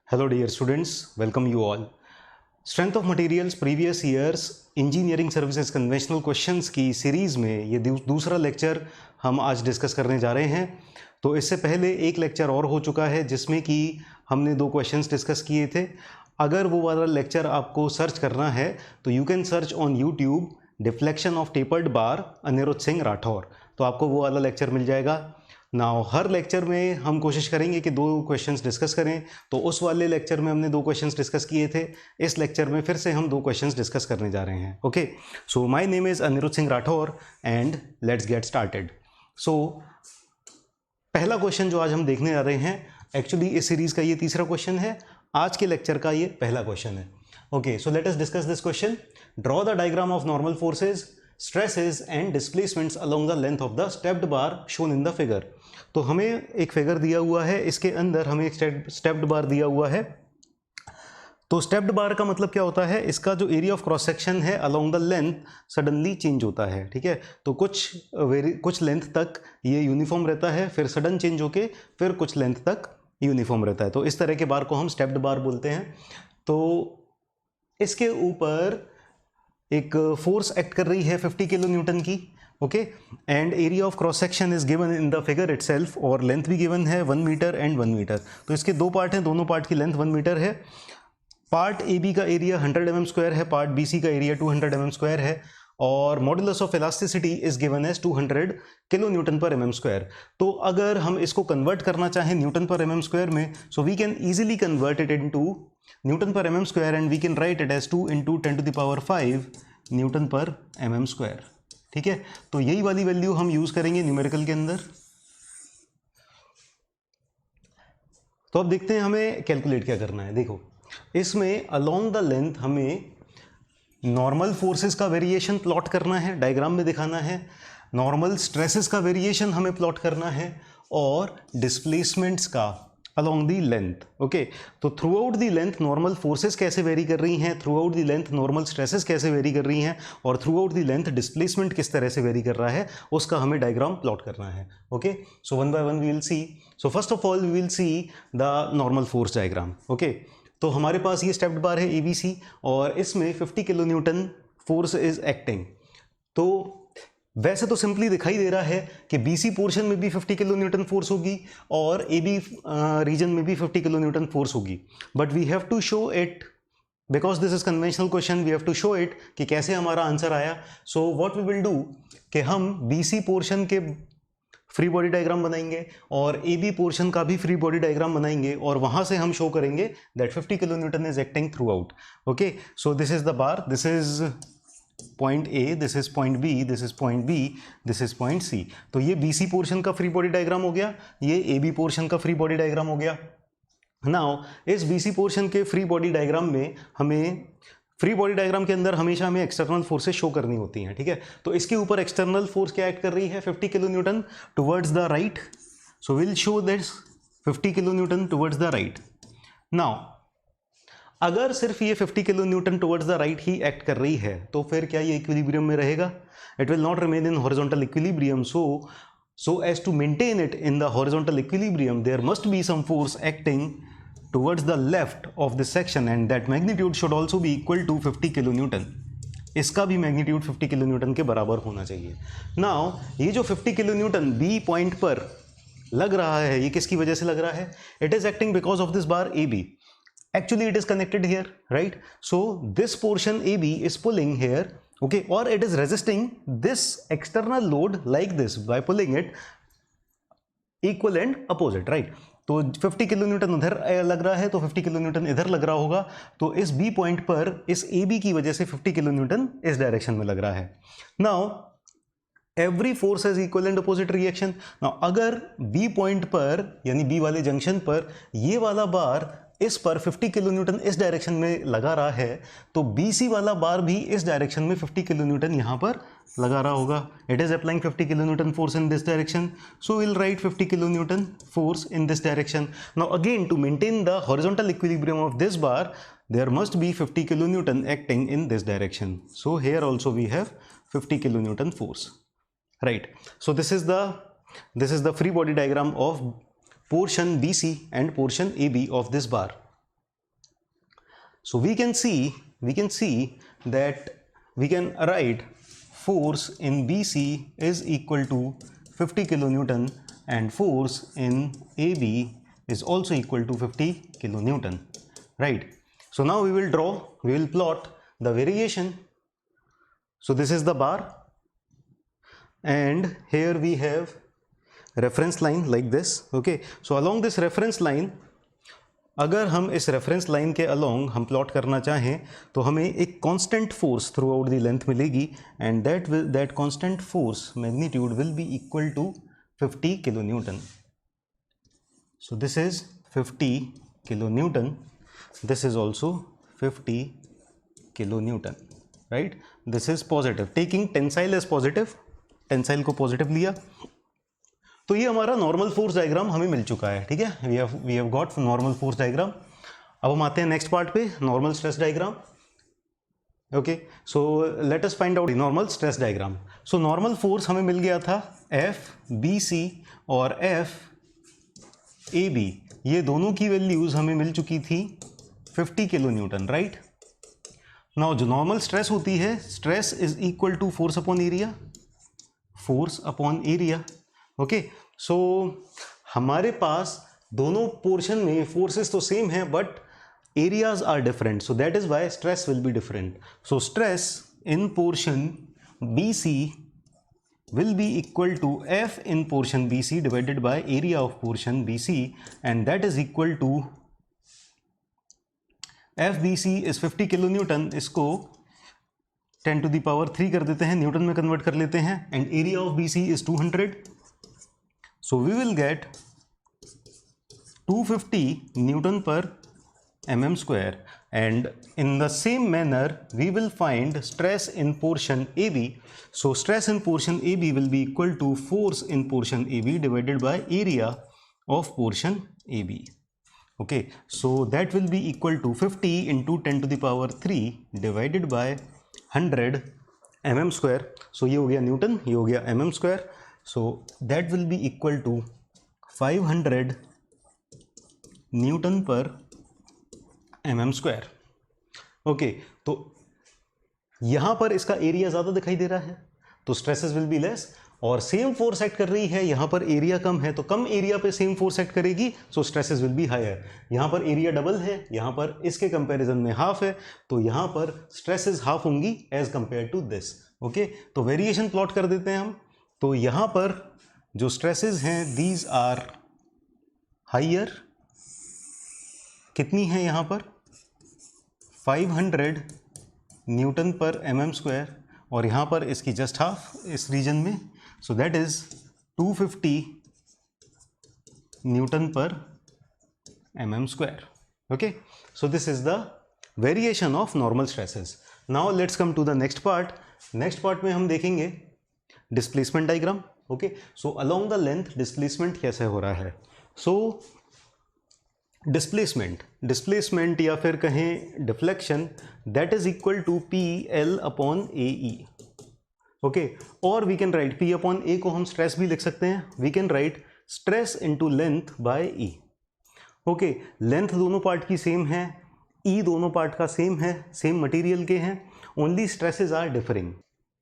Hello dear students, welcome you all. Strength of materials previous years engineering services conventional questions की series में ये दूसरा lecture हम आज डिस्कस करने जा रहे हैं। तो इससे पहले एक लेक्चर और हो चुका है जिसमें कि हमने 2 क्वेश्चंस डिस्कस किए थे। अगर वो वाला लेक्चर आपको सर्च करना है तो you can search on YouTube deflection of tapered bar Anirudh Singh Rathore, तो आपको वो वाला लेक्चर मिल जाएगा। नाउ हर लेक्चर में हम कोशिश करेंगे कि 2 क्वेश्चंस डिस्कस करें। तो उस वाले लेक्चर में हमने 2 क्वेश्चंस डिस्कस किए थे, इस लेक्चर में फिर से हम 2 क्वेश्चंस डिस्कस करने जा रहे हैं। Okay, so my name is Anirudh Singh Rathore and let's get started. So पहला क्वेश्चन जो आज हम देखने जा रहे हैं, एक्चुअली इस सीरीज़ का ये तीसरा क्वेश्चन है, आज के लेक्चर का ये पहला क्वेश्चन है। Okay, so let us discuss this question. Draw the diagram of normal forces, stresses and displacements along the length of the stepped bar shown in the figure. तो हमें एक फिगर दिया हुआ है, इसके अंदर हमें एक स्टेप्ड बार दिया हुआ है। तो स्टेप्ड बार का मतलब क्या होता है, इसका जो एरिया ऑफ क्रॉस सेक्शन है along the length suddenly change होता है। ठीक है, तो कुछ लेंथ तक ये यूनिफॉर्म रहता है, फिर सडन चेंज होके फिर कुछ लेंथ तक यूनिफॉर्म रहता है। तो इस तरह के बार को हम स्टेप्ड बार बोलते हैं। तो इसके ऊपर एक फोर्स एक्ट कर रही है 50 किलो न्यूटन की। Okay, and area of cross section is given in the figure itself, और लेंथ भी गिवन है 1 मीटर एंड 1 मीटर। तो इसके 2 पार्ट हैं, दोनों पार्ट की लेंथ 1 मीटर है। पार्ट ए बी का एरिया 100 mm स्क्वायर है, पार्ट बी सी का एरिया 200 mm स्क्वायर है, और modulus of elasticity is given as 200 kilo newton पर mm स्क्वायर। तो अगर हम इसको कन्वर्ट करना चाहें न्यूटन पर mm स्क्वायर में, so we can easily convert it into newton पर mm square and we can write it as 2 × 10⁵ newton पर mm स्क्वायर। ठीक है, तो यही वाली वैल्यू हम यूज करेंगे न्यूमेरिकल के अंदर। तो अब देखते हैं हमें कैलकुलेट क्या करना है। देखो, इसमें अलोंग द लेंथ हमें नॉर्मल फोर्सेस का वेरिएशन प्लॉट करना है, डायग्राम में दिखाना है। नॉर्मल स्ट्रेसेस का वेरिएशन हमें प्लॉट करना है, और डिस्प्लेसमेंट्स का अलोंग दी लेंथ। ओके, तो through out the length normal forces कैसे वेरी कर रही हैं, through out the length normal stresses कैसे वेरी कर रही हैं, और through out the length displacement किस तरह से वेरी कर रहा है, उसका हमें डायग्राम प्लॉट करना है। Okay, so one by one we will see. So first of all we will see the normal force diagram. Okay, तो हमारे पास ये स्टेप्ड बार है ABC, और इसमें 50 kilo newton force is acting. तो वैसे तो सिंपली दिखाई दे रहा है कि BC पोर्शन में भी 50 किलो न्यूटन फोर्स होगी और AB रीजन में भी 50 किलो न्यूटन फोर्स होगी, but we have to show it, because this is conventional question, we have to show it कि कैसे हमारा आंसर आया। So what we will do कि हम BC पोर्शन के फ्री बॉडी डायग्राम बनाएंगे और AB पोर्शन का भी फ्री बॉडी डायग्राम बनाएंगे, और वहां से हम शो करेंगे that 50 kilo newton is acting through out. Okay, so this is the bar, this is point A, this is point B, this is point B, this is point C। तो ये BC portion का free body diagram हो गया, ये AB portion का free body diagram हो गया। Now इस BC पोर्शन के फ्री बॉडी डायग्राम में हमें, फ्री बॉडी डायग्राम के अंदर हमेशा हमें एक्सटर्नल फोर्सेस शो करनी होती हैं। ठीक है, तो इसके ऊपर एक्सटर्नल फोर्स क्या एक्ट कर रही है, 50 kilo Newton towards the right. So will show this 50 kilo Newton towards the right. Now अगर सिर्फ ये 50 kilo Newton towards the right he act कर रही है, तो फिर क्या ये इक्विलिब्रियम में रहेगा? It will not remain in horizontal equilibrium. so as to maintain it in the horizontal equilibrium, there must be some force acting towards the left of this section, and that magnitude should also be equal to 50 kilo Newton. इसका भी magnitude 50 kilo Newton के बराबर होना चाहिए। Now ये जो 50 kilo Newton B point पर लग रहा है, ये किसकी वजह से लग रहा है? It is acting because of this bar AB। Actually it is connected here, right? So this portion AB is pulling here, okay, or it is resisting this external load like this by pulling it equal and opposite, right? तो 50 kilo Newton उधर लग रहा है, तो 50 kilo Newton इधर लग रहा होगा। तो इस B पॉइंट पर इस AB की वजह से 50 किलो न्यूटन इस डायरेक्शन में लग रहा है। Now every force has equal and opposite reaction. Now अगर B पॉइंट पर, यानी B वाले जंक्शन पर, ये वाला बार इस पर 50 किलो न्यूटन इस डायरेक्शन में लगा रहा है, तो BC वाला बार भी इस डायरेक्शन में 50 किलो न्यूटन यहाँ पर लगा रहा होगा। It is applying 50 kilo newton force in this direction, so will write 50 kilo newton force in this direction. Now again to maintain the horizontal equilibrium of this bar, there must be 50 kilonewton acting in this direction. So here also we have 50 kilonewton force, right? So this is the free body diagram of portion BC and portion AB of this bar. So we can see that we can write force in BC is equal to 50 kilonewton and force in AB is also equal to 50 kilonewton, right? So now we will plot the variation. So this is the bar and here we have reference line like this, okay? So along this reference line, अगर हम इस reference line के along हम plot करना चाहें तो हमें एक constant force throughout the length मिलेगी and that constant force magnitude will be equal to 50 kilo newton. So this is 50 kilo newton, this is also 50 kilo newton, right? This is positive, taking tensile as positive, tensile को positive लिया. तो ये हमारा normal force diagram हमें मिल चुका है, ठीक है? We have got normal force diagram. अब हम आते हैं नेक्स्ट पार्ट पे, normal stress diagram. Okay, so let us find out normal stress diagram. So normal force हमें मिल गया था एफ बी सी और एफ ए बी, ये दोनों की वैल्यूज हमें मिल चुकी थी 50 किलो न्यूटन, राइट? नाउ जो नॉर्मल स्ट्रेस होती है, stress is equal to force upon area, force upon area. Okay, so हमारे पास दोनों पोर्शन में फोर्सेस तो सेम है but areas are different, so that is why stress will be different. So stress in portion B C will be equal to F in portion BC divided by area of portion BC and that is equal to FBC is 50 kilo Newton. इसको 10 to the power 3 कर देते हैं, Newton में convert कर लेते हैं and area of BC is 200. So we will get 250 Newton per mm square and in the same manner we will find stress in portion AB. So stress in portion AB will be equal to force in portion AB divided by area of portion AB. Okay, so that will be equal to 50 into 10 to the power 3 divided by 100 mm square. So ये हो गया Newton, ये हो गया mm square. So that will be equal to 500 Newton per mm square. Okay, तो यहाँ पर इसका एरिया ज़्यादा दिखाई दे रहा है तो स्ट्रेसेस विल बी लेस, और सेम फोर्स एक्ट कर रही है, यहाँ पर एरिया कम है तो कम एरिया पे सेम फोर्स एक्ट करेगी, सो स्ट्रेसेस विल बी हायर. यहाँ पर एरिया डबल है, यहाँ पर इसके कंपैरिजन में हाफ है, तो यहाँ पर स्ट्रेसेस हाफ होंगी as compare to this. Okay, तो वेरिएशन प्लॉट कर देते हैं हम. तो यहाँ पर जो स्ट्रेसेस हैं दीज आर हाइयर, कितनी है यहाँ पर 500 न्यूटन पर mm स्क्वायर, और यहाँ पर इसकी जस्ट हाफ इस रीजन में, सो दैट इज 250 न्यूटन पर mm square. Okay, so this is the variation of normal stresses. Now let's come to the next part. Next part में हम देखेंगे displacement diagram. Okay, so along the length displacement कैसे हो रहा है. सो displacement या फिर कहें deflection, that is equal to P L upon A E. Okay, और we can write P upon A को हम स्ट्रेस भी लिख सकते हैं. We can write stress into length by E. Okay, length दोनों पार्ट की सेम है, ई दोनों पार्ट का सेम है, सेम मटेरियल के हैं, ओनली स्ट्रेसेस आर डिफरिंग.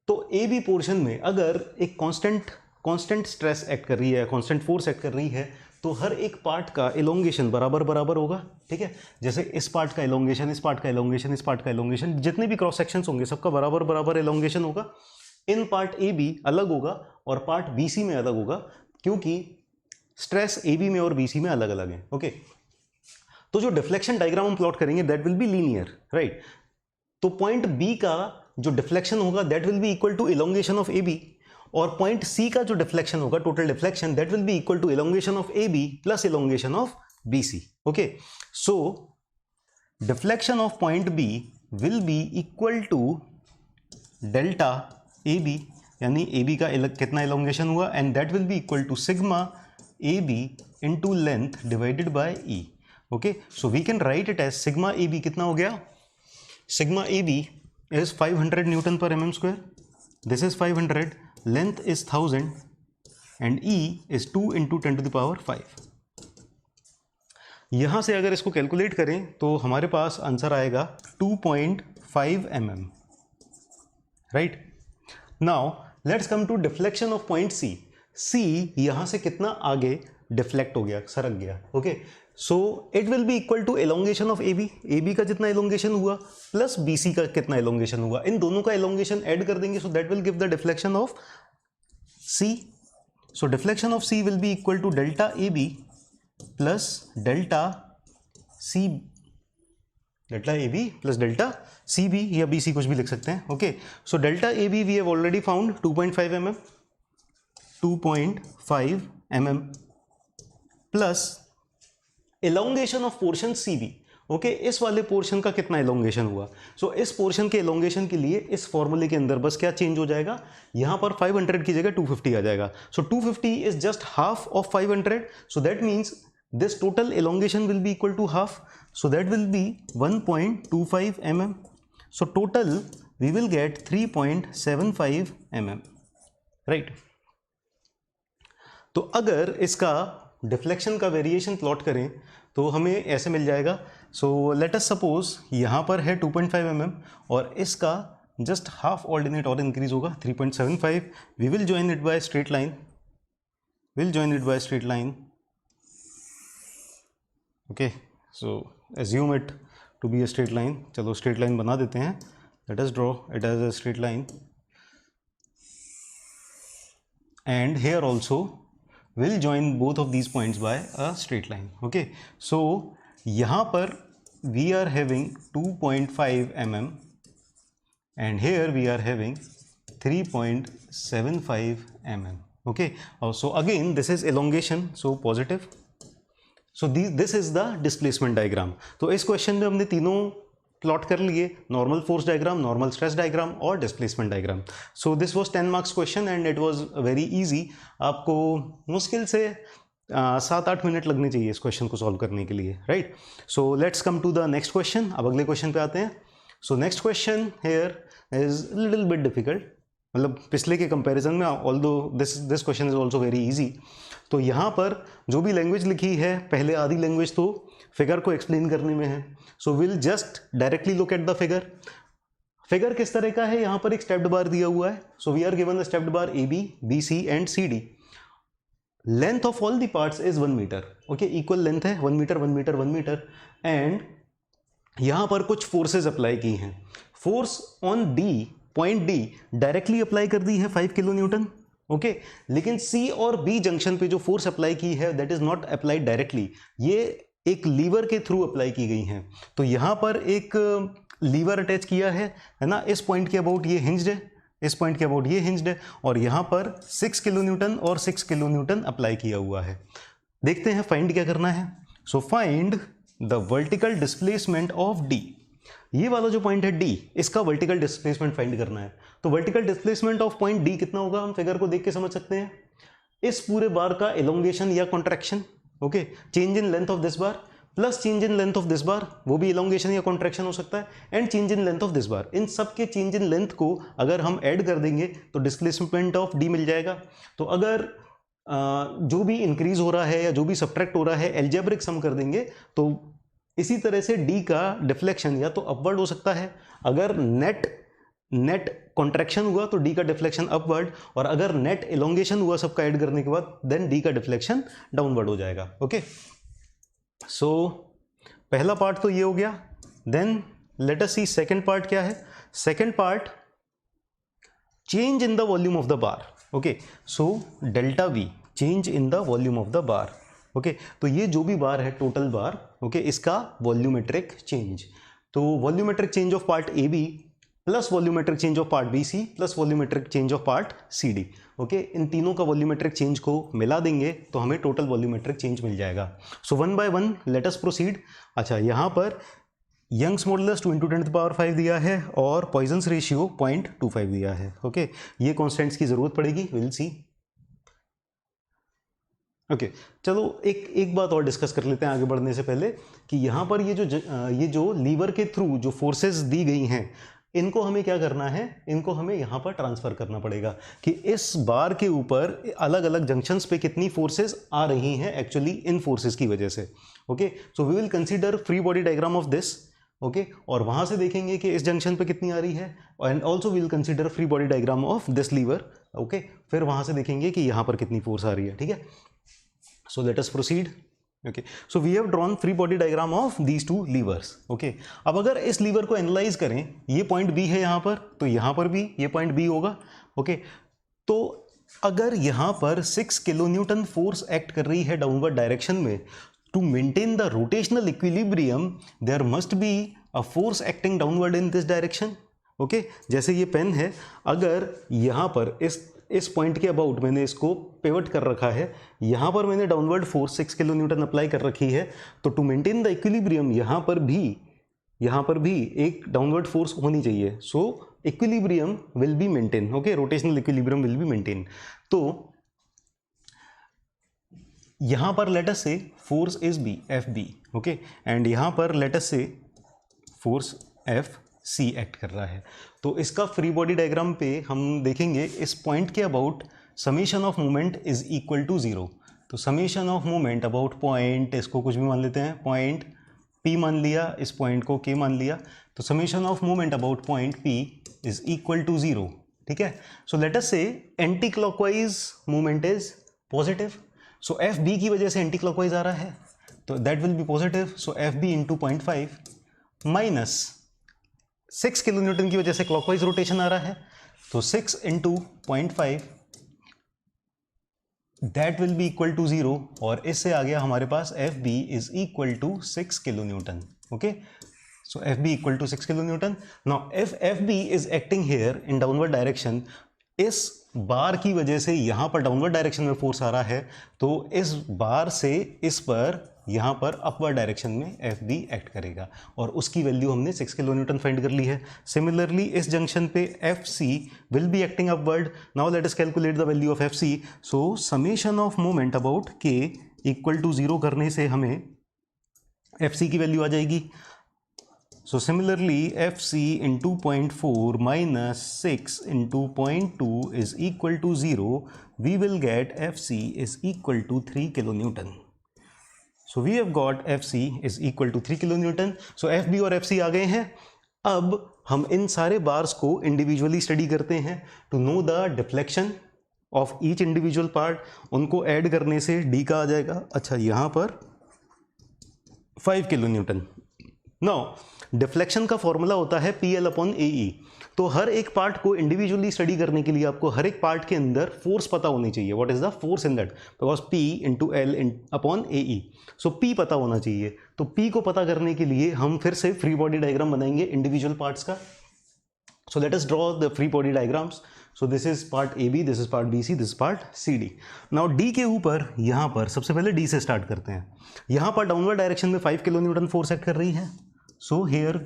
तो ए बी पोर्शन में अगर एक कांस्टेंट स्ट्रेस एक्ट कर रही है, कांस्टेंट फोर्स एक्ट कर रही है, तो हर एक पार्ट का एलोंगेशन बराबर होगा. ठीक है, जैसे इस पार्ट का एलोंगेशन, इस पार्ट का एलोंगेशन, इस पार्ट का एलोंगेशन, जितने भी क्रॉस सेक्शंस होंगे सबका बराबर एलोंगेशन होगा. इन पार्ट ए बी अलग होगा और पार्ट बी सी में अलग होगा, क्योंकि स्ट्रेस ए बी में और बी सी में अलग अलग है. ओके, तो जो डिफ्लेक्शन डायग्राम हम प्लॉट करेंगे that will be linear, right? तो पॉइंट बी का जो डिफ्लेक्शन होगा that will be equal to elongation of A B, और पॉइंट सी का जो डिफ्लेक्शन होगा, total deflection, that will be equal to elongation of A B plus elongation of B C. Okay, so deflection of point B will be equal to delta A B, यानी A B का कितना elongation हुआ, and that will be equal to sigma A B into length divided by E. Okay, so we can write it as sigma A B कितना हो गया, sigma A B is 500 newton पर mm square, this is 500, length is 1000 and E is 2 into 10 to the power 5. यहाँ से अगर इसको calculate करें तो हमारे पास आंसर आएगा 2.5 mm, right. Now let's come to deflection of point C. C यहाँ से कितना आगे डिफ्लेक्ट हो गया, सरक गया, okay. So it will be equal to elongation of A B का जितना एलोंगेशन हुआ प्लस बी सी का कितना एलोंगेशन हुआ, इन दोनों का एलोंगेशन ऐड कर देंगे, so that will give the deflection of C. So deflection of C will be equal to delta A B plus delta C, delta A B plus delta C B या B C कुछ भी लिख सकते हैं, okay. So delta A B we have already found 2.5 mm, 2.5 mm plus elongation of portion C B, okay. इस वाले portion का कितना एलोंगेशन हुआ, सो इस पोर्शन के एलोंगेशन के लिए इस फॉर्मूले के अंदर बस क्या चेंज हो जाएगा, यहां पर 500 की जगह 250 आ जाएगा। सो 250 is just half of 500, so that means this total elongation will be equal to half, so that will be 1.25 mm. So total we will get 3.75 mm, right। तो अगर इसका डिफ्लेक्शन का वेरिएशन प्लॉट करें तो हमें ऐसे मिल जाएगा। सो लेट अस सपोज यहाँ पर है 2.5 mm और इसका जस्ट हाफ ऑर्डिनेट और इंक्रीज होगा 3.75। We will join it by straight line, will join it by straight line, okay. So assume it to be a straight line, चलो स्ट्रेट लाइन बना देते हैं, let us draw it as a straight line and here also will join both of these points by a straight line, okay. सो यहाँ पर we are having 2.5 mm and here we are having 3.75 mm, okay। So again this is elongation, so positive। So this is the displacement diagram। तो इस question में हमने तीनों plot कर लिए, normal force diagram, normal stress diagram और displacement diagram. So this was 10 marks question and it was very easy. आपको मुश्किल से 7-8 मिनट लगने चाहिए इस क्वेश्चन को सॉल्व करने के लिए, right. So let's come to the next question. अब अगले क्वेश्चन पे आते हैं। So next question here is little bit difficult, मतलब पिछले के कंपैरिजन में, although this question is also very easy. तो यहाँ पर जो भी लैंग्वेज लिखी है, पहले आधी लैंग्वेज तो फिगर को एक्सप्लेन करने में है। So will just directly look at the figure. Figure किस तरह का है, यहाँ पर एक स्टेप्ड बार दिया हुआ है। So we are given the stepped bar A B, B C and C D. Length of all the parts is 1 metre, okay. Equal length है 1 मीटर 1 मीटर 1 मीटर एंड यहाँ पर कुछ फोर्सेज अप्लाई की हैं। Force on D, point D directly apply कर दी है 5 kilo newton, okay. लेकिन सी और बी जंक्शन पे जो फोर्स अप्लाई की है that is not applied directly, ये एक लीवर के थ्रू अप्लाई की गई हैं। तो यहाँ पर एक लीवर अटैच किया है ना, इस पॉइंट के अबाउट ये हिंज्ड है, इस पॉइंट के अबाउट ये हिंज्ड है और यहाँ पर 6 किलो न्यूटन और 6 किलो न्यूटन अप्लाई किया हुआ है। देखते हैं फाइंड क्या करना है। So find the vertical displacement of D. ये वाला जो पॉइंट है डी, इसका वर्टिकल डिस्प्लेसमेंट फाइंड करना है। तो vertical displacement of point D कितना होगा, हम फिगर को देख के समझ सकते हैं। इस पूरे बार का एलोंगेशन या contraction, okay, change in length of this bar plus change in length of this bar, वो भी एलोंगेशन या कॉन्ट्रैक्शन हो सकता है, and change in length of this bar. इन सब के चेंज इन लेंथ को अगर हम ऐड कर देंगे तो डिस्प्लेसमेंट ऑफ डी मिल जाएगा। तो अगर जो भी इंक्रीज हो रहा है या जो भी सब्ट्रैक्ट हो रहा है एल्जेब्रिक सम कर देंगे तो इसी तरह से डी का डिफ्लेक्शन या तो अपवर्ड हो सकता है, अगर नेट कॉन्ट्रैक्शन हुआ तो डी का डिफ्लेक्शन अपवर्ड, और अगर नेट एलोंगेशन हुआ सबका ऐड करने के बाद देन डी का डिफ्लेक्शन डाउनवर्ड हो जाएगा, ओके। सो पहला पार्ट तो ये हो गया। Then let us see second part क्या है। Second part, change in the volume of the bar, okay. So delta V, change in the volume of the bar, okay. तो ये जो भी बार है टोटल बार, ओके, इसका volumetric change. तो volumetric change of part A B plus volumetric change of part B C plus volumetric change of part C D, okay. इन तीनों का वॉल्यूमेट्रिक चेंज को मिला देंगे तो हमें टोटल वॉल्यूमेट्रिक चेंज मिल जाएगा। सो 1 by 1 लेट अस प्रोसीड। अच्छा, यहाँ पर यंग्स मॉडुलस 2 × 10⁵ दिया है और पॉइजन्स रेशियो 0.25 दिया है, ओके। ये कॉन्स्टेंट्स की जरूरत पड़ेगी, विल सी, ओके। चलो एक बात और डिस्कस कर लेते हैं आगे बढ़ने से पहले कि यहाँ पर ये जो लीवर के थ्रू जो फोर्सेस दी गई हैं, इनको हमें क्या करना है, इनको हमें यहाँ पर ट्रांसफ़र करना पड़ेगा कि इस बार के ऊपर अलग अलग जंक्शंस पे कितनी फोर्सेस आ रही हैं एक्चुअली इन फोर्सेस की वजह से, okay, so we will consider free body diagram of this, okay, और वहां से देखेंगे कि इस जंक्शन पे कितनी आ रही है, and also we will consider free body diagram of this lever, okay, फिर वहां से देखेंगे कि यहाँ पर कितनी फोर्स आ रही है, ठीक है। So let us proceed, okay, so we have drawn free body diagram of these two levers, okay. अब अगर इस लीवर को एनालाइज करें, ये पॉइंट बी है यहाँ पर, तो यहाँ पर भी ये पॉइंट बी होगा, ओके। तो अगर यहाँ पर 6 किलो न्यूटन फोर्स एक्ट कर रही है डाउनवर्ड डायरेक्शन में, to maintain the rotational equilibrium there must be a force acting downward in this direction, okay. जैसे ये पेन है, अगर यहाँ पर इस पॉइंट के अबाउट मैंने इसको पिवट कर रखा है, यहाँ पर मैंने downward force 6 kilo Newton apply कर रखी है, तो टू मेंटेन द इक्विलिब्रियम यहाँ पर भी एक डाउनवर्ड फोर्स होनी चाहिए, so equilibrium will be maintain, okay, rotational equilibrium will be maintain. तो यहाँ पर let us say force is B, F B, okay, and यहाँ पर let us say force F C act कर रहा है। तो इसका फ्री बॉडी डायग्राम पे हम देखेंगे इस पॉइंट के about summation of moment is equal to 0। तो summation of moment about point, इसको कुछ भी मान लेते हैं, पॉइंट P मान लिया, इस पॉइंट को K मान लिया, तो summation of moment about point P is equal to 0, ठीक है। So let us say anti clockwise movement is positive, so F B की वजह से एंटी क्लॉकवाइज आ रहा है, तो that will be positive, so F B into 0.5 minus 6 kilo newton की वजह से क्लॉकवाइज रोटेशन आ रहा है, तो 6 into 0.5 that will be equal to 0, और इससे आ गया हमारे पास F B is equal to 6 kilo newton, okay. So F B equal to 6 kilo newton. Now if F B is acting here in downward direction, इस bar की वजह से यहाँ पर डाउनवर्ड डायरेक्शन में फोर्स आ रहा है, तो इस बार से इस पर यहाँ पर अपवर्ड डायरेक्शन में एफ बी एक्ट करेगा, और उसकी वैल्यू हमने 6 किलो न्यूटन फाइंड कर ली है। सिमिलरली इस जंक्शन पे F C will be acting upward. Now let us calculate the value of F C. So summation of moment about K equal to 0 करने से हमें एफ सी की value आ जाएगी। So similarly, FC into 0.4 minus 6 into 0.2 is equal to 0. We will get FC is equal to 3 kilonewton. So we have got FC is equal to 3 kilonewton. So FB और FC आ गए हैं। अब हम इन सारे bars को individually study करते हैं to know the deflection of each individual part. उनको ऐड करने से D का आ जाएगा, अच्छा यहाँ पर 5 किलो न्यूटन। नाउ डिफ्लेक्शन का फॉर्मूला होता है PL/AE। तो हर एक पार्ट को इंडिविजुअली स्टडी करने के लिए आपको हर एक पार्ट के अंदर फोर्स पता होनी चाहिए, what is the force in that, because P into L/AE। So P पता होना चाहिए। तो P को पता करने के लिए हम फिर से फ्री बॉडी डायग्राम बनाएंगे इंडिविजुअल पार्ट्स का। सो let us draw the free body diagrams. So this is part AB, this is part BC, this part CD। Now D के ऊपर यहाँ पर सबसे पहले D से स्टार्ट करते हैं। यहाँ पर डाउनवर्ड डायरेक्शन में 5 किलो न्यूटन फोर्स एक्ट कर रही है। So here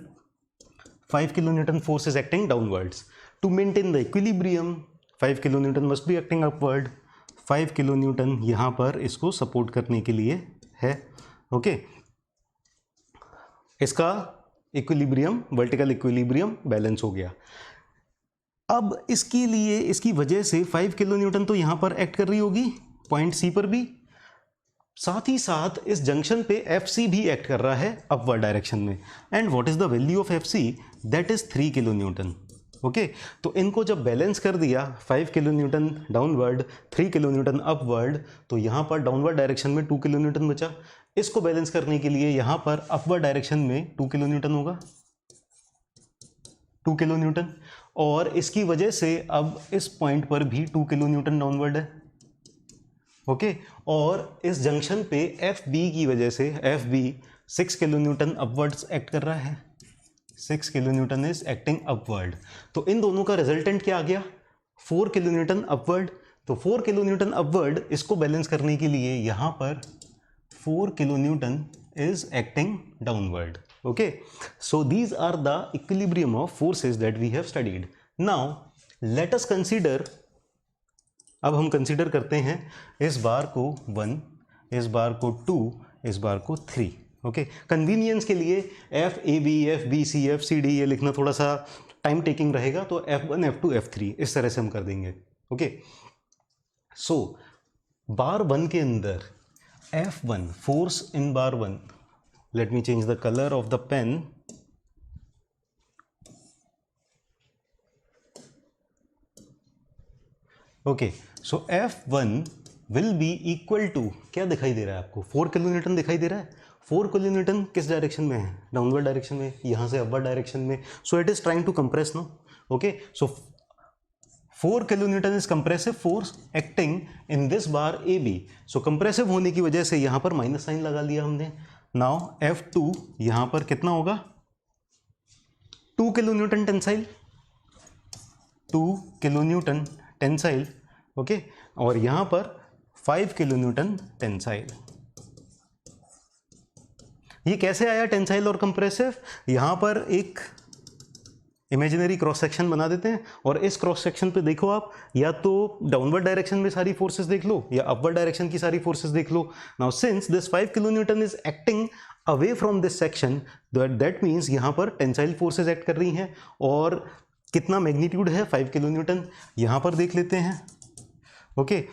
5 kilonewton force is acting downwards. To maintain the equilibrium 5 kilonewton must be acting upward. 5 kilonewton यहाँ पर इसको सपोर्ट करने के लिए है, ओके। इसका इक्विलिब्रियम, वर्टिकल इक्विलिब्रियम बैलेंस हो गया। अब इसके लिए, इसकी वजह से 5 किलोन्यूटन तो यहाँ पर एक्ट कर रही होगी पॉइंट C पर भी, साथ ही साथ इस जंक्शन पे FC भी एक्ट कर रहा है अपवर्ड डायरेक्शन में। And what is the value of FC? That is 3 kilo newton, okay. तो इनको जब बैलेंस कर दिया, 5 kilo Newton downward, 3 kilo newton upward, तो यहाँ पर डाउनवर्ड डायरेक्शन में 2 किलो न्यूटन बचा। इसको बैलेंस करने के लिए यहाँ पर अपवर्ड डायरेक्शन में 2 किलो न्यूटन होगा, 2 किलो न्यूटन, और इसकी वजह से अब इस पॉइंट पर भी 2 किलो न्यूटन डाउनवर्ड है, ओके। और इस जंक्शन पे FB की वजह से FB 6 kilo Newton upwards act कर रहा है, 6 kilo newton is acting upward. तो इन दोनों का रिजल्टेंट क्या आ गया? 4 किलो न्यूटन अपवर्ड। तो 4 किलो न्यूटन अपवर्ड, इसको बैलेंस करने के लिए यहाँ पर 4 kilo newton is acting downward, okay. So these are the equilibrium of forces that we have studied. Now let us consider, अब हम कंसीडर करते हैं इस बार को 1, इस बार को 2, इस बार को 3, ओके। कन्वीनियंस के लिए FAB, FBC, FCD ये लिखना थोड़ा सा टाइम टेकिंग रहेगा, तो F1, F2, F3 इस तरह से हम कर देंगे, ओके। सो बार 1 के अंदर F1 force in bar 1 let me change the color of the pen. Okay, so F1 will be equal to, क्या दिखाई दे रहा है आपको? 4 किलो न्यूटन दिखाई दे रहा है. 4 किलो न्यूटन किस डायरेक्शन में है? डाउनवर्ड डायरेक्शन में, यहाँ से अपवर्ड डायरेक्शन में. So it is trying to compress no. Okay, so 4 kilo newton is compressive force acting in this bar A B. So compressive होने की वजह से यहाँ पर माइनस साइन लगा लिया हमने. नाउ F2 यहाँ पर कितना होगा? 2 kilo Newton tensile, 2 kilo Newton tensile. Okay, और यहाँ पर 5 किलो न्यूटन टेंसाइल. ये कैसे आया टेंसाइल और कंप्रेसिव? यहाँ पर एक इमेजिनरी क्रॉस सेक्शन बना देते हैं और इस क्रॉस सेक्शन पे देखो आप, या तो डाउनवर्ड डायरेक्शन में सारी फोर्सेस देख लो या अपवर्ड डायरेक्शन की सारी फोर्सेस देख लो. Now since this 5 kilo newton is acting away from this section, that means यहाँ पर टेंसाइल फोर्सेस एक्ट कर रही हैं. और कितना मैग्नीट्यूड है? 5 किलो न्यूटन. यहाँ पर देख लेते हैं. Okay,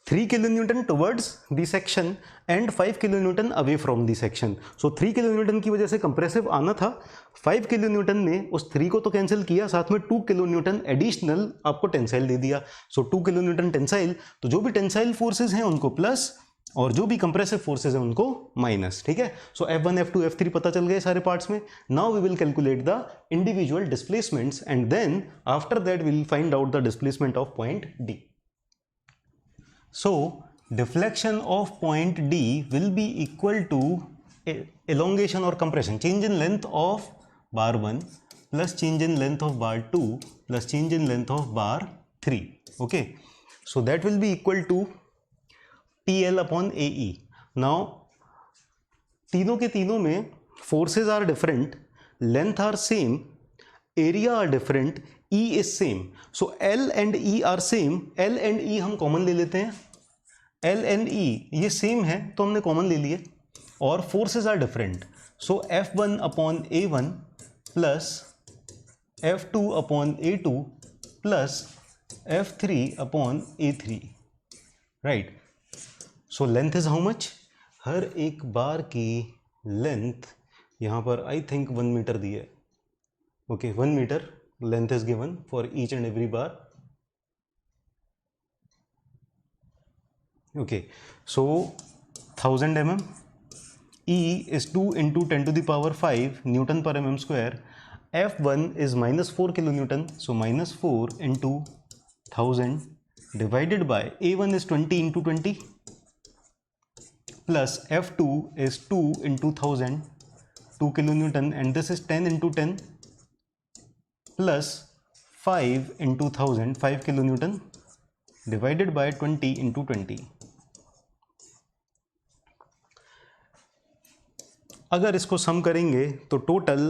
3 kilo Newton towards the section and 5 kilo Newton away from the section. So 3 kilo newton की वजह से कंप्रेसिव आना था. 5 किलो न्यूटन ने उस 3 को तो कैंसिल किया, साथ में 2 किलो न्यूटन एडिशनल आपको टेंसाइल दे दिया. सो 2 किलो न्यूटन टेंसाइल, तो जो भी टेंसाइल फोर्सेज हैं उनको प्लस और जो भी कंप्रेसिव फोर्सेज हैं उनको माइनस. ठीक है, सो F1 F2 F3 पता चल गए सारे पार्ट्स में. Now we will calculate the individual displacements and then after that we will find out the displacement of point D. So deflection of point D will be equal to elongation or compression, change in length of bar 1 plus change in length of bar 2 plus change in length of bar 3. Okay, so that will be equal to TL upon AE. Now तीनों के तीनों में forces are different, length are same, area are different, E is same. So L and E are same. L and E हम common ले लेते हैं. L and E ये same है तो हमने कॉमन ले लिए. और forces are different, so F1 upon A1 plus F2 upon A2 plus F3 upon A3. Right, so length is how much? हर एक बार की लेंथ यहाँ पर आई थिंक 1 मीटर दी है. Okay, 1 meter length is given for each and every bar. Okay, so 1000 mm. E is 2 into 10 to the power 5 Newton per mm square. F1 is minus 4 kilonewton, so minus 4 into 1000 divided by A1 is 20 into 20 plus F2 is 2 into 1000 2 kilonewton, and this is 10 into 10 plus 5 into 1000 5 kilonewton divided by 20 into 20. अगर इसको सम करेंगे तो total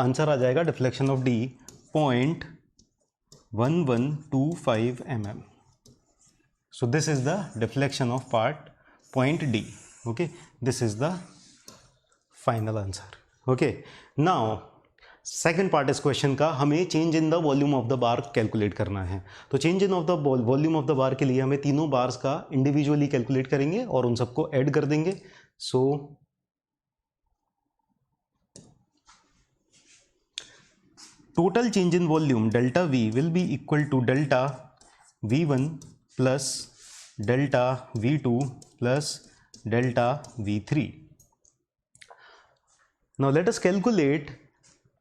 answer आ जाएगा deflection of D 0.1125 mm. So this is the deflection of part point D. Okay, this is the final answer. Okay, now second part इस question का, हमें change in the volume of the bar calculate करना है. तो change in of the volume of the बार के लिए हमें तीनों बार्स का इंडिविजुअली कैलकुलेट करेंगे और उन सबको ऐड कर देंगे. So total change in volume delta V will be equal to delta V1 plus delta V2 plus delta V3. Now let us calculate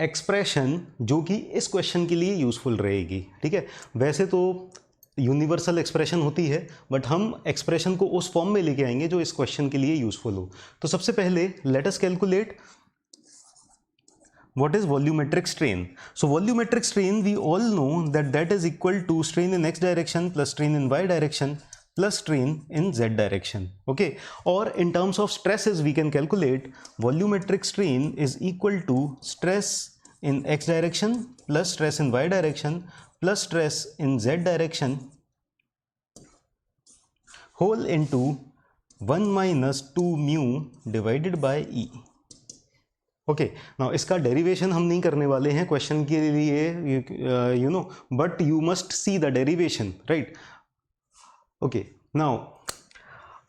expression जो कि इस क्वेश्चन के लिए यूज़फुल रहेगी. ठीक है, वैसे तो यूनिवर्सल एक्सप्रेशन होती है, बट हम एक्सप्रेशन को उस फॉर्म में लेके आएंगे जो इस क्वेश्चन के लिए यूज़फुल हो. तो सबसे पहले let us calculate what is volumetric strain. So volumetric strain we all know that is equal to strain in x direction plus strain in y direction plus strain in z direction. Okay, or in terms of stresses we can calculate volumetric strain is equal to stress in x direction plus stress in y direction plus stress in z direction whole into 1 minus 2 mu divided by E. Okay, now इसका derivation हम नहीं करने वाले हैं question के लिए, you know, but you must see the derivation, right. Okay, now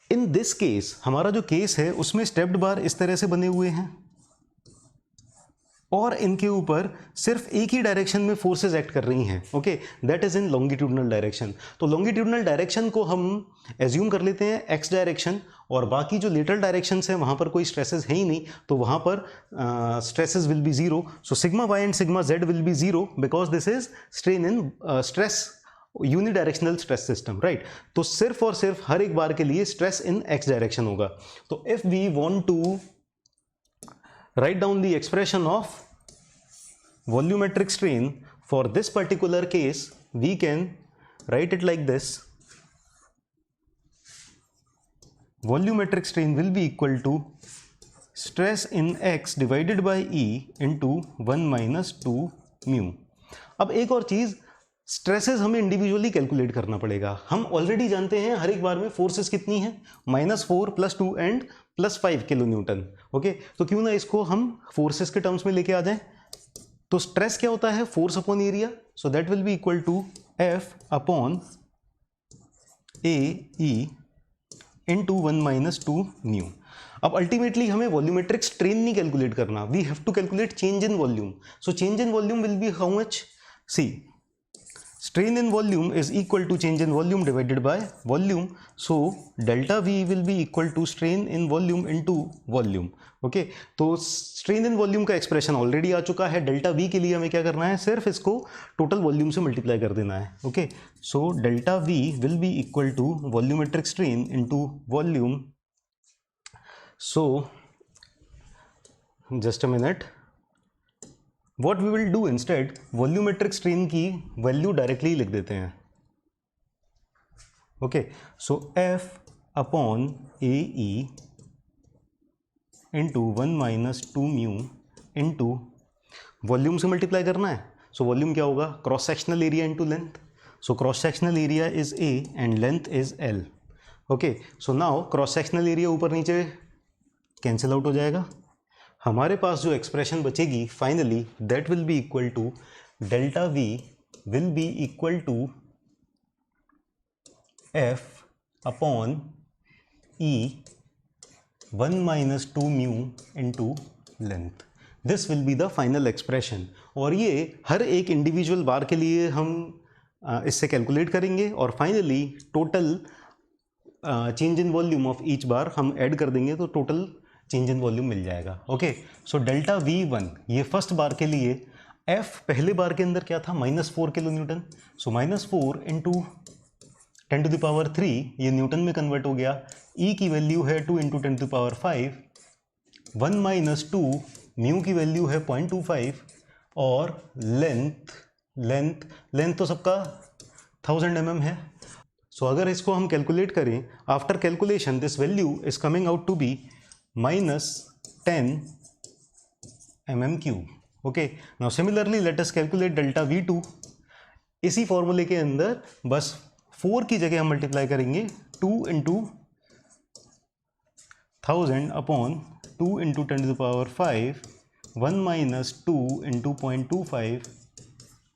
in this case, हमारा जो केस है उसमें स्टेप्ड बार इस तरह से बने हुए हैं और इनके ऊपर सिर्फ एक ही डायरेक्शन में फोर्सेस एक्ट कर रही हैं, okay, that is in longitudinal direction. तो लॉन्गिट्यूडनल डायरेक्शन को हम एज्यूम कर लेते हैं एक्स डायरेक्शन, और बाकी जो लेटरल डायरेक्शंस हैं वहाँ पर कोई स्ट्रेसेस है ही नहीं, तो वहाँ पर stresses will be zero. So sigma Y and sigma Z will be zero because this is strain in stress unidirectional stress system, right. तो सिर्फ और सिर्फ हर एक बार के लिए स्ट्रेस इन एक्स डायरेक्शन होगा। तो if we want to write down the expression of volumetric strain for this particular case, we can write it like this: volumetric strain will be equal to stress in x divided by E into 1 minus 2 mu। अब एक और चीज, stresses हमें individually calculate करना पड़ेगा। हम already जानते हैं हर एक बार में फोर्सेस कितनी है, -4 + 2 एंड +5 किलो न्यूटन, ओके। तो क्यों ना इसको हम फोर्सेस के टर्म्स में लेके आ जाएं। तो स्ट्रेस क्या होता है, force upon area, so that will be equal to F upon AE into 1 - 2 mu. अब अल्टीमेटली हमें वॉल्यूमेट्रिक स्ट्रेन नहीं कैलकुलेट करना, we have to calculate change in volume. So change in volume will be how much, see strain in volume is equal to change in volume divided by volume, so delta V will be equal to strain in volume into volume, okay। तो strain in volume का expression already आ चुका है, delta V के लिए हमें क्या करना है, सिर्फ इसको टोटल वॉल्यूम से मल्टीप्लाई कर देना है, okay. So delta V will be equal to volumetric strain into volume, so just a minute, what we will do instead, volumetric strain की वैल्यू डायरेक्टली लिख देते हैं, ओके। सो F upon AE into 1 - 2 mu into volume से multiply करना है। So volume क्या होगा, cross sectional area into length. So cross sectional area is A and length is L, okay. So now cross sectional area ऊपर नीचे cancel out हो जाएगा, हमारे पास जो एक्सप्रेशन बचेगी finally, that will be equal to delta V will be equal to F upon E 1 - 2 mu into length. This will be the final expression, और ये हर एक इंडिविजुअल बार के लिए हम इससे कैलकुलेट करेंगे, और finally total change in volume of each bar हम ऐड कर देंगे, तो टोटल चेंज इन वॉल्यूम मिल जाएगा, ओके। सो डेल्टा V1 ये फर्स्ट बार के लिए, F पहले बार के अंदर क्या था, -4 किलो न्यूटन। सो -4 इंटू 10⁻³ ये न्यूटन में कन्वर्ट हो गया। E की वैल्यू है 2 × 10⁵, 1 - 2 म्यू की वैल्यू है 0.25, और लेंथ तो सबका 1000 mm है। सो अगर इसको हम कैलकुलेट करें, after calculation this value is coming out to be -10 mm³, okay. Now similarly let us calculate delta V2। इसी फॉर्मूले के अंदर बस 4 की जगह हम मल्टीप्लाई करेंगे 2 × 1000 upon 2 × 10⁵, 1 - 2 × 0.25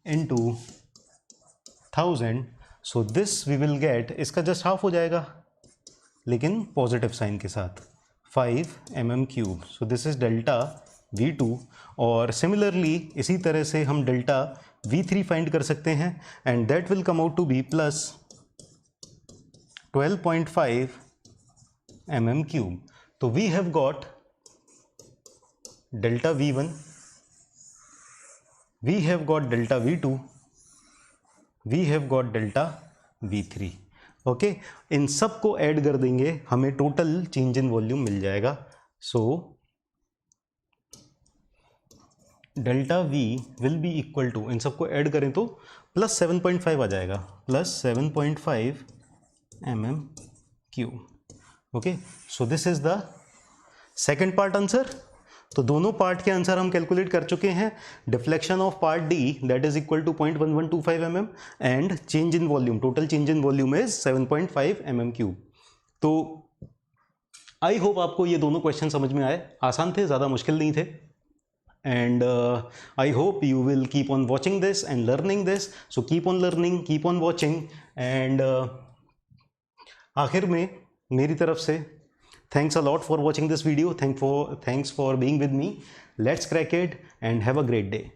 into 1000। So this we will get, इसका जस्ट हाफ हो जाएगा लेकिन पॉजिटिव साइन के साथ, 5 mm³। So this is delta V2, और सिमिलरली इसी तरह से हम डेल्टा V3 फाइंड कर सकते हैं, and that will come out to be +12.5 mm³। तो we have got delta V1, we have got delta V2, we have got delta V3, okay. इन सब को ऐड कर देंगे, हमें टोटल चेंज इन वॉल्यूम मिल जाएगा। So delta V will be equal to, इन सबको ऐड करें तो +7.5 आ जाएगा, +7.5 mm³, okay. So this is the second part answer. तो दोनों पार्ट के आंसर हम कैलकुलेट कर चुके हैं। Deflection of part D that is equal to 0.1125 mm and change in volume, total change in volume is 7.5 mm³। तो I hope आपको ये दोनों क्वेश्चन समझ में आए, आसान थे, ज़्यादा मुश्किल नहीं थे। and I hope you will keep on watching this and learning this, so keep on learning, keep on watching, and आखिर में मेरी तरफ से thanks a lot for watching this video, thanks for being with me. Let's crack it and have a great day.